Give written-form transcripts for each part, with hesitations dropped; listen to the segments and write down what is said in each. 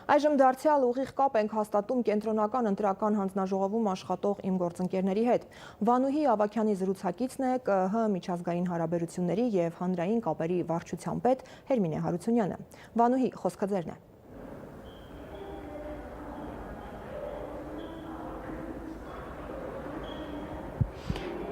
Այժմ դարձյալ ուղիղ կապ ենք հաստատում կենտրոնական ընտրական հանձնաժողովում աշխատող իմ գործընկերների հետ։ Վանուհի Ավագյանի զրուցակիցն է ԿԸՀ միջազգային հարաբերությունների և հանրային կապերի վարչության պետ Հերմինե Հարությունյանը։ Վանուհի, խոսքը ձերն է։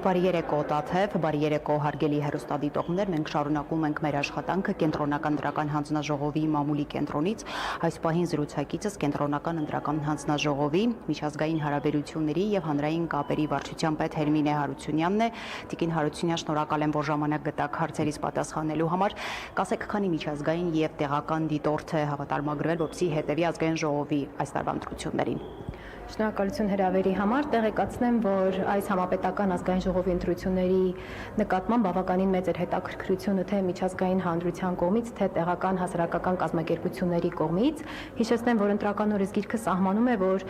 Բարի երեկո Տաթև, բարի երեկո հարգելի հեռուստադիտողներ, մենք շարունակում ենք մեր աշխատանքը կենտրոնական ընտրական հանձնաժողովի մամուլի կենտրոնից, այս պահին զրուցակիցս կենտրոնական ընտրական հանձնաժողովի միջազգային հարաբերությունների և հանրային կապերի վարչության պետ Հերմինե Հարությունյանն է։ Տիկին Հարությունյան, շնորհակալ եմ, որ ժամանակ գտաք հարցերիս պատասխանելու համար։ Կասեք, քանի միջազգային և տեղական դիտորդ է հավատարմագրվել, որպեսզի հետևի ազգային ժողովի այս տարվա ընտրություններին։ Շնորհակալություն հրավերի համար, տեղեկացնեմ, որ այս համապետական ազգային ժողովի ընտրությունների նկատմամբ բավականին մեծ էր հետաքրքրությունը թե միջազգային հանրության կողմից, թե տեղական հասարակական կազմակերպությունների կողմից։ Հիշեցնեմ, որ ընտրական օրենսգիրքը սահմանում է, որ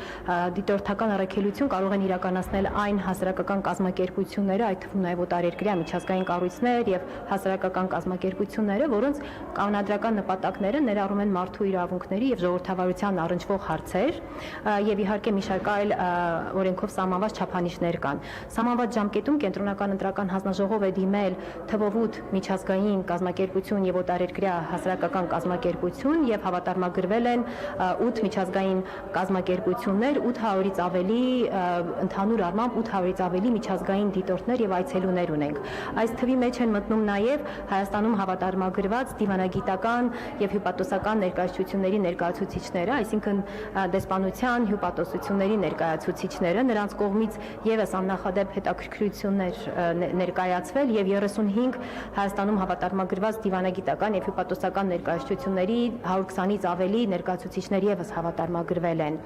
դիտորդական առաքելություն կարող են իրականացնել այն հասարակական կազմակերպությունները, այդ թվում նաև օտարերկրյա միջազգային կառույցներ եւ հասարակական կազմակերպությունները, որոնց կանոնադրական նպատակները ներառում են մարդու իրավունքների եւ ժողովրդավարության առնչվող հարցեր եւ իհարկե մի շարք այլ օրենքով սահմանված չափանիշներ կան։ Սահմանված ժամկետում կենտրոնական ընտրական հանձնաժողով է դիմել թվով 8 միջազգային կազմակերպություն եւ օտարերկրյա հասարակական կազմակերպություն եւ հավատարմագրվել են 8 միջազգային կազմակերպություններ, 800-ից ավելի ընդհանուր առմամբ 800-ից ավելի միջազգային դիտորդներ եւ այցելուներ ունենք։ Այս թվի մեջ են մտնում նաեւ Հայաստանում հավատարմագրված դիվանագիտական եւ հյուպատոսական ներկայացությունների ներկայացուցիչները, այսինքն դեսպանության հյուպատոսությունների ներկայացուցիչները, նրանց կողմից եւս աննախադեպ հետաքրքրություններ ներկայացվել եւ 35 Հայաստանում հավատարմագրված դիվանագիտական եւ հյուպատոսական ներկայացությունների 120-ից ավելի ներկայացուցիչներ եւս հավատարմագրվել են։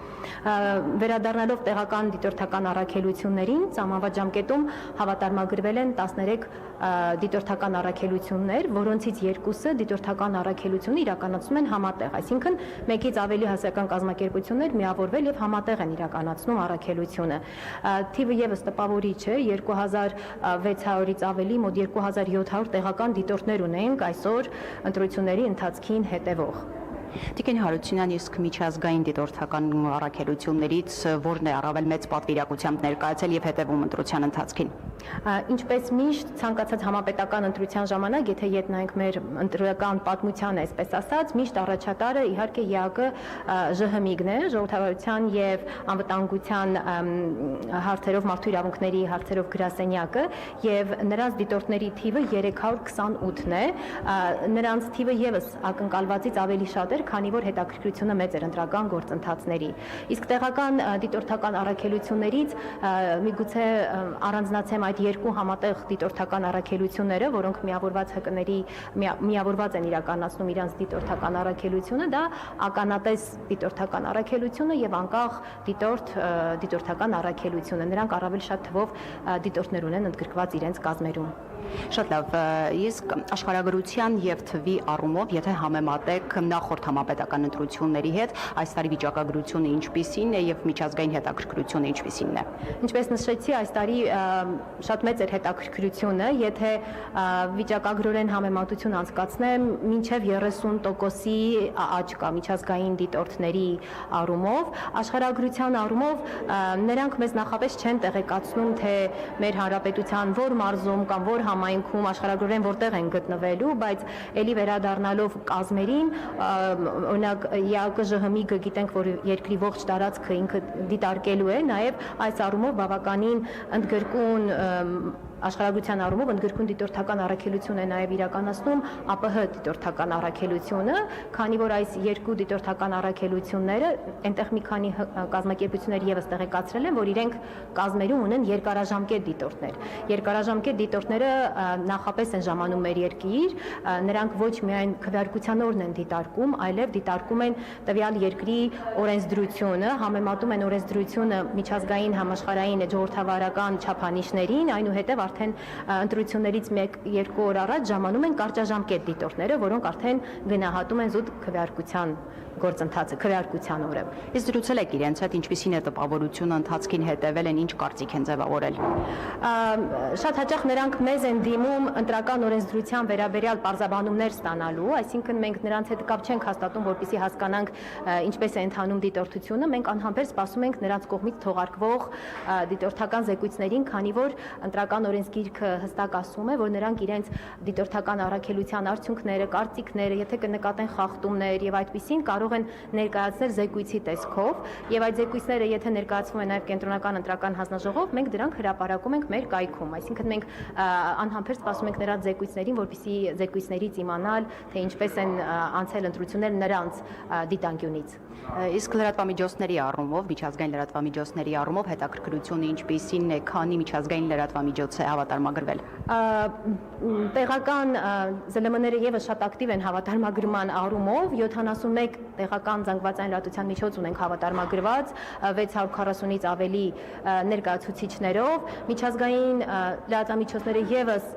Վերադառնալով տեղական դիտորդական առաքելություններին, սահմանված ժամկետում հավատարմագրվել են 13 դիտորդական առաքելություններ, որոնցից 2-ը դիտորդական առաքելությունը իրականացնում են համատեղ, այսինքն մեկից ավելի հասարակական կազմակերպություններ միավորվել եւ համատեղ են իրականացնում առաքելությունը։ Թիվը եւս տպավորիչ է, 2600-ից ավելի, մոտ 2700 տեղական դիտորդներ ունենք այսօր ընտրությունների ընթացքին հետևող։ Տիկին Հարությունյան, իսկ միջազգային դիտորդական առաքելություններից որն է առավել մեծ պատվիրակությամբ ներկայացել եւ հետևում ընտրության ընթացքին։ Ինչպես միշտ ցանկացած համապետական ընտրության ժամանակ, եթե ետնանք մեր ընտրական պատմությանը, այսպես ասած, միշտ առաջատարը իհարկե ԵԱԿ ԺՀՄԻԳ-ն է, ժողովրդավարության եւ անվտանգության հարցերով, մարդու իրավունքների հարցերով գրասենյակը, եւ նրանց դիտորդների թիվը 328-ն է։ Նրանց թիվը եւս ակնկալվածից ավելի շատ էր, քանի որ հետաքրքրությունը մեծ էր ընտրական գործընթացների։ Իսկ տեղական դիտորդական առաքելություններից միգուցե առանձնացեմ այդ երկու համատեղ դիտորդական առաքելությունները, որոնք միավորված ՀԿ-ների միավորված են իրականացնում իրենց դիտորդական առաքելությունը, դա ականատես դիտորդական առաքելությունը եւ անկախ դիտորդական առաքելությունը։ Նրանք առավել շատ թվով դիտորդներ ունեն ընդգրկված իրենց կազմերում։ Շատ լավ, իսկ աշխարհագրության եւ թվի առումով, եթե համեմատեք նախորդ համապետական ընտրությունների հետ, այս տարի վիճակագրությունը ինչպիսին է եւ միջազգային հետաքրքրությունը ինչպիսին է։ Ինչպես նշեցի, այս տարի շատ մեծ էր հետաքրքրությունը, եթե վիճակագրորեն համեմատություն անցկացնեմ, մինչև 30%-ի աճ կա միջազգային դիտորդների առումով, աշխարհագրության առումով նրանք մեզ նախապես չեն տեղեկացնում, թե մեր հանրապետության որ մարզում կամ որ համայնքում աշխարհագրորեն որտեղ են գտնվելու, բայց ելի վերադառնալով կազմերին, օրինակ ԵԱԿ ԺՀՄԻԳ-ը գիտենք, որ երկրի ողջ տարածքը ինքը դիտարկելու է, նաև այս առումով բավականին ընդգրկուն աշխարհագրության առումով ընդգրկուն դիտորդական առաքելություն է նաև իրականացնում ԱՊՀ դիտորդական առաքելությունը, քանի որ այս երկու դիտորդական առաքելությունները այնտեղ մի քանի կազմակերպություններ եւս տեղեկացրել են, որ իրենք կազմերում ունեն երկարաժամկետ դիտորդներ։ Երկարաժամկետ դիտորդները նախապես են ժամանում մեր երկիր, նրանք ոչ միայն քվեարկության օրն են դիտարկում, այլև դիտարկում են տվյալ երկրի օրենսդրությունը, համեմատում են օրենսդրությունը միջազգային համաշխարհային ժողովրդավարական չափանիշներին, այնուհետև արդեն ընտրություններից 1-2 օր առաջ ժամանում են կարճաժամկետ դիտորդները, որոնք արդեն գնահատում են զուտ քվեարկության գործընթացը քվեարկության օրը։ Իսկ զրուցել եք իրենց հետ, ինչպիսին է տպավորությունը, ընթացքին հետևել են, ինչ կարծիք են ձևավորել։ Շատ հաճախ նրանք մեզ են դիմում ընտրական օրենսդրության վերաբերյալ պարզաբանումներ ստանալու, այսինքն մենք նրանց հետ կապ չենք հաստատում, որպեսզի հասկանանք ինչպես է ընթանում դիտորդությունը, մենք անհամբեր սպասում ենք նրանց կողմից թողարկվող դիտորդական զեկույցներին, քանի որ ընտրական օրենսգիրքը հստակ ասում է, որ նրանք իրենց դիտորդական առաքելության արդյունքները, կարծիքները, եթե կնկատեն խախտումներ եւ այդպիսին կարող են ներկայացնել զեկույցի տեսքով եւ այդ զեկույցները եթե ներկայացվում են նաեւ կենտրոնական ընտրական հանձնաժողով, մենք դրանք հրապարակում ենք մեր կայքում, այսինքն մենք անհամբեր սպասում ենք նրանց զեկույցներին, որպեսզի զեկույցներից իմանալ, թե ինչպես են անցել ընտրությունները նրանց դիտանկյունից։ Իսկ լրատվամիջոցների առումով, միջազգային լրատվամիջոցների առումով հետաքրքրությունը ինչպիսին է, քանի միջազգային լրատվամիջոց է հավատարմագրվել։ Տեղական ԶԼՄ-ները եւս շատ ակտիվ են հավատարմագրման առումով, 71 տեղական զանգվածային լրատվության միջոց ունենք հավատարմագրված, 640-ից ավելի ներկայացուցիչներով, միջազգային լրատվամիջոցները եւս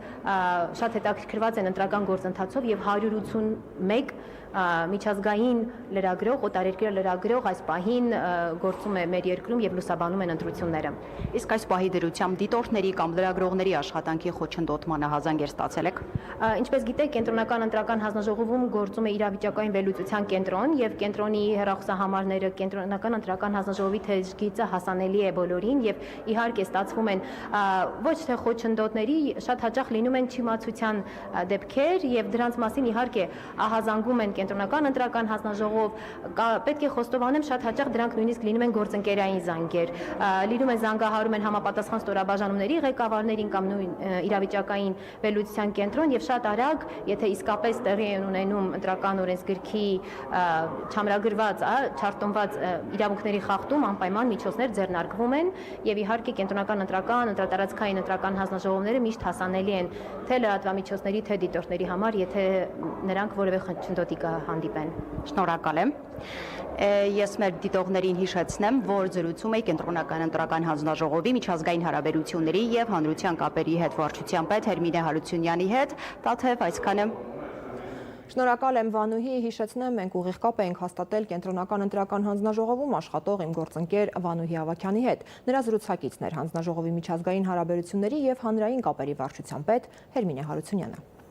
շատ հետաքրքրված են ընտրական գործընթացով եւ 181 միջազգային լրագրող, օտարերկրյա լրագրող այս պահին գործում է մեր երկրում եւ լուսաբանում են ընտրությունները։ Իսկ այս պահի դրությամբ դիտորդների կամ լրագրողների աշխատանքի խոչընդոտմանը հազանգեր ստացել եք։ Ինչպես գիտեք, կենտրոնական ընտրական հանձնաժողովում գործում է իրավիճակային վերլուծության կենտրոն եւ կենտրոնի հեռախոսահամարները կենտրոնական ընտրական հանձնաժողովի թեժգիծը հասանելի է բոլորին եւ իհարկե ստացվում են ոչ թե խոչընդոտների, շատ հաճախ լինում են չիմացության դեպքեր եւ դրանց մասին իհարկե ահազանգում են կենտրոնական ընտրական հանձնաժողով, պետք է խոստովանեմ, շատ հաճախ դրանք նույնիսկ լինում են գործընկերային զանգեր, լինում են զանգահարում են համապատասխան ստորաբաժանումների ղեկավարներին կամ նույն իրավիճակային վերլուծության կենտրոն եւ շատ արագ, եթե իսկապես տեղի են ունենում ընտրական օրենսգրքի չամրագրված, չարտոնված իրավունքների խախտում, անպայման միջոցներ ձեռնարկվում են եւ իհարկե կենտրոնական ընտրական, ընտրատարածքային ընտրական հանձնաժողովները միշտ հասանելի են թե լրատվամիջոցների, թե դիտորդների համար, եթե նրանք որևէ խոչընդոտի հանդիպեն։ Շնորհակալ եմ։ Ես մեր դիտողներին հիշեցնեմ, որ զրուցում էի կենտրոնական ընտրական հանձնաժողովի միջազգային հարաբերությունների եւ հանրության կապերի հետ վարչության պետ Հերմինե Հարությունյանի հետ, Տաթև այսքանը։ Շնորհակալ եմ Վանուհի, հիշեցնեմ, մենք ուղիղ կապ ենք հաստատել կենտրոնական ընտրական հանձնաժողովում աշխատող իմ գործընկեր Վանուհի Ավագյանի հետ։ Նրա զրուցակիցն էր հանձնաժողովի միջազգային հարաբերությունների եւ հանրային կապերի վարչության պետ Հերմինե Հարությունյանը։